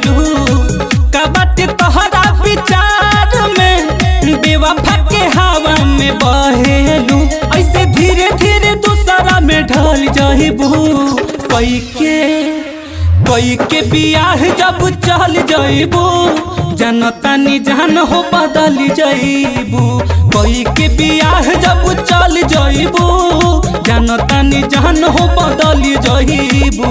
बहेलू का बात तोहरा विचार में बेवफा के हवा में बहेलू ऐसे धीरे धीरे दूसरा में ढल जाइबू कोई के बियाह जब चल जाइबू जनता नी जान हो बदल जाइबू कोई के बियाह जब चल जाइबू जनता नी जान हो बदल जाइबू।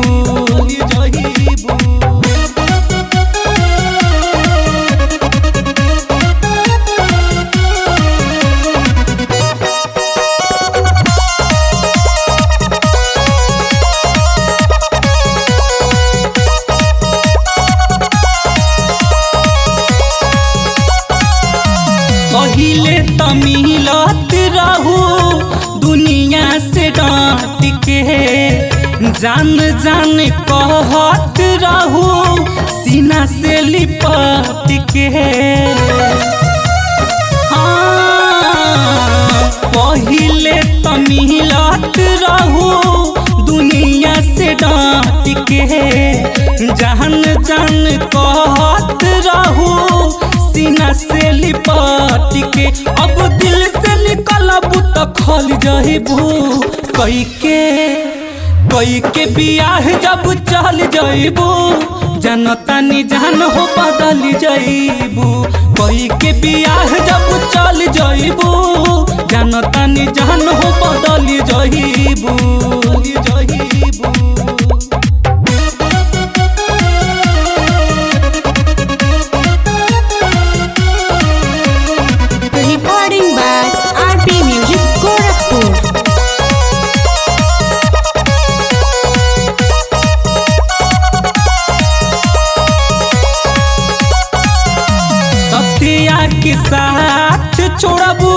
पहिले तमिलत रहू दुनिया से डांट के जान जान कहत रहू सीना से लिपट के। हाँ पहिले तमिलत रहू दुनिया से डांट के जान जान कहत रहू सीना से लिपट के अब दिल से निकलबू तो खल जाइबू कोई के बियाह जब चल जाइबू जनता नी जान हो बदल जाइबू कोई के बियाह जब चल जाइबू जनता नी जान हो बदल जाइबू। Recording by RP Music Gorakhpur। सत्या के साथ छोड़बू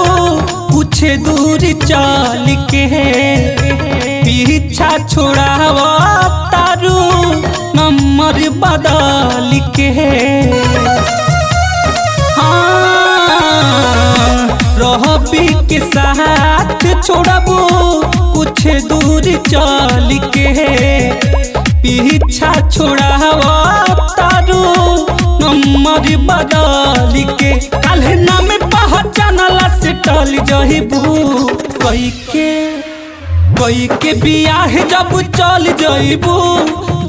कुछ दूर चल के पीछा छोड़ावा तारू नंबर बदल के। रहबी के साथ छोड़बू कुछ दूर चल के पीछा छोड़ावा तारू नंबर बदल के काल्हे नाम पहचानला से टल जाइबू कोई के बियाह जब चल जाइबू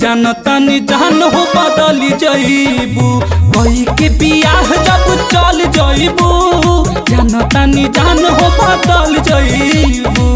जनता नी जान हो बदल जाइबू कोई के बियाह जब चल जाइबू जनता नी जान हो बदल जाइबू।